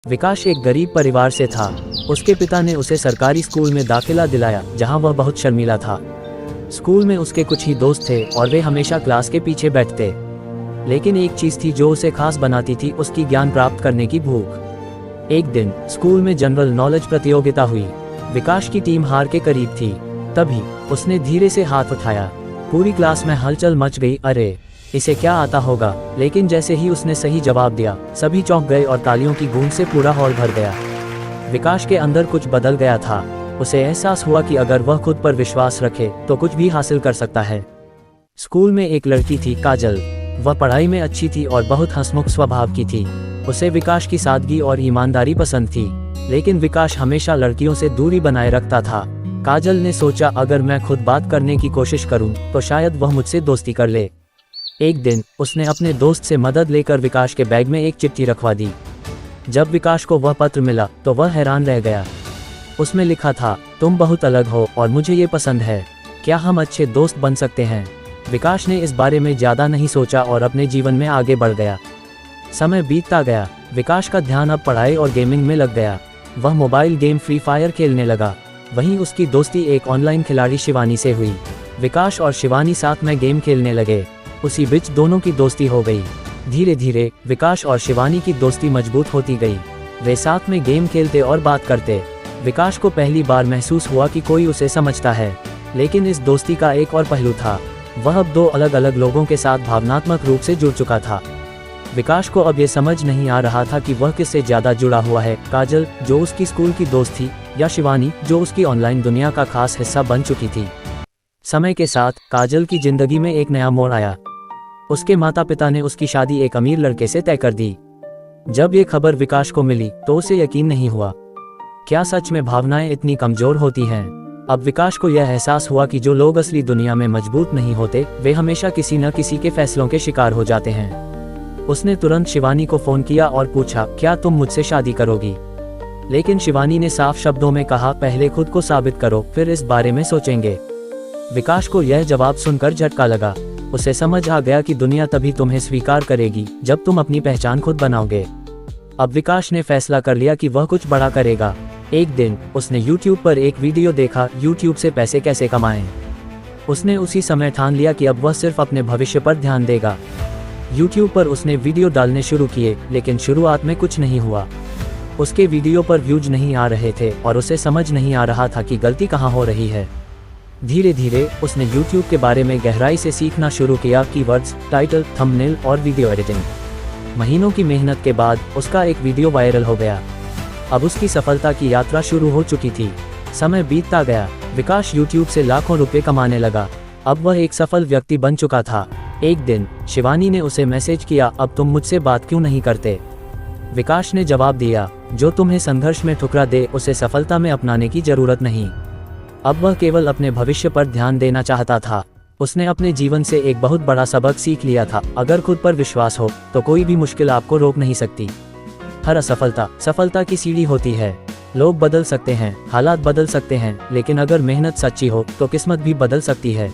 विकास एक गरीब परिवार से था। उसके पिता ने उसे सरकारी स्कूल में दाखिला दिलाया, जहां वह बहुत शर्मीला था। स्कूल में उसके कुछ ही दोस्त थे और वे हमेशा क्लास के पीछे बैठते। लेकिन एक चीज थी जो उसे खास बनाती थी, उसकी ज्ञान प्राप्त करने की भूख। एक दिन स्कूल में जनरल नॉलेज प्रतियोगिता हुई। विकास की टीम हार के करीब थी। तभी उसने धीरे से हाथ उठाया। पूरी क्लास में हलचल मच गई। अरे, इसे क्या आता होगा। लेकिन जैसे ही उसने सही जवाब दिया, सभी चौंक गए और तालियों की गूंज से पूरा हॉल भर गया। विकास के अंदर कुछ बदल गया था। उसे एहसास हुआ कि अगर वह खुद पर विश्वास रखे तो कुछ भी हासिल कर सकता है। स्कूल में एक लड़की थी, काजल। वह पढ़ाई में अच्छी थी और बहुत हंसमुख स्वभाव की थी। उसे विकास की सादगी और ईमानदारी पसंद थी। लेकिन विकास हमेशा लड़कियों से दूरी बनाए रखता था। काजल ने सोचा, अगर मैं खुद बात करने की कोशिश करूं तो शायद वह मुझसे दोस्ती कर ले। एक दिन उसने अपने दोस्त से मदद लेकर विकास के बैग में एक चिट्ठी रखवा दी। जब विकास को वह पत्र मिला तो वह हैरान रह गया। उसमें लिखा था, तुम बहुत अलग हो और मुझे ये पसंद है। क्या हम अच्छे दोस्त बन सकते हैं? विकास ने इस बारे में ज़्यादा नहीं सोचा और अपने जीवन में आगे बढ़ गया। समय बीतता गया। विकास का ध्यान अब पढ़ाई और गेमिंग में लग गया। वह मोबाइल गेम फ्री फायर खेलने लगा। वहीं उसकी दोस्ती एक ऑनलाइन खिलाड़ी शिवानी से हुई। विकास और शिवानी साथ में गेम खेलने लगे। उसी बीच दोनों की दोस्ती हो गई। धीरे धीरे विकास और शिवानी की दोस्ती मजबूत होती गई। वे साथ में गेम खेलते और बात करते। विकास को पहली बार महसूस हुआ कि कोई उसे समझता है। लेकिन इस दोस्ती का एक और पहलू था। वह अब दो अलग अलग लोगों के साथ भावनात्मक रूप से जुड़ चुका था। विकास को अब ये समझ नहीं आ रहा था कि वह किससे ज्यादा जुड़ा हुआ है, काजल जो उसकी स्कूल की दोस्त थी, या शिवानी जो उसकी ऑनलाइन दुनिया का खास हिस्सा बन चुकी थी। समय के साथ काजल की जिंदगी में एक नया मोड़ आया। उसके माता पिता ने उसकी शादी एक अमीर लड़के से तय कर दी। जब ये खबर विकास को मिली तो उसे यकीन नहीं हुआ। क्या सच में भावनाएं इतनी कमजोर होती हैं? अब विकास को यह एहसास हुआ कि जो लोग असली दुनिया में मजबूत नहीं होते, वे हमेशा किसी न किसी के फैसलों के शिकार हो जाते हैं। उसने तुरंत शिवानी को फोन किया और पूछा, क्या तुम मुझसे शादी करोगी? लेकिन शिवानी ने साफ शब्दों में कहा, पहले खुद को साबित करो, फिर इस बारे में सोचेंगे। विकास को यह जवाब सुनकर झटका लगा। उसे समझ आ गया कि दुनिया तभी तुम्हें स्वीकार करेगी जब तुम अपनी पहचान खुद बनाओगे। अब विकास ने फैसला कर लिया कि वह कुछ बड़ा करेगा। एक दिन उसने YouTube पर एक वीडियो देखा, YouTube से पैसे कैसे कमाएं। उसने उसी समय ठान लिया कि अब वह सिर्फ अपने भविष्य पर ध्यान देगा। YouTube पर उसने वीडियो डालने शुरू किए, लेकिन शुरुआत में कुछ नहीं हुआ। उसके वीडियो पर व्यूज नहीं आ रहे थे और उसे समझ नहीं आ रहा था कि गलती कहाँ हो रही है। धीरे धीरे उसने YouTube के बारे में गहराई से सीखना शुरू किया, कीवर्ड्स, टाइटल, थंबनेल और वीडियो एडिटिंग। महीनों की मेहनत के बाद उसका एक वीडियो वायरल हो गया। अब उसकी सफलता की यात्रा शुरू हो चुकी थी। समय बीतता गया। विकास YouTube से लाखों रुपए कमाने लगा। अब वह एक सफल व्यक्ति बन चुका था। एक दिन शिवानी ने उसे मैसेज किया, अब तुम मुझसे बात क्यों नहीं करते? विकास ने जवाब दिया, जो तुम्हें संघर्ष में ठुकरा दे उसे सफलता में अपनाने की जरूरत नहीं। अब वह केवल अपने भविष्य पर ध्यान देना चाहता था। उसने अपने जीवन से एक बहुत बड़ा सबक सीख लिया था, अगर खुद पर विश्वास हो तो कोई भी मुश्किल आपको रोक नहीं सकती। हर असफलता सफलता की सीढ़ी होती है। लोग बदल सकते हैं, हालात बदल सकते हैं, लेकिन अगर मेहनत सच्ची हो तो किस्मत भी बदल सकती है।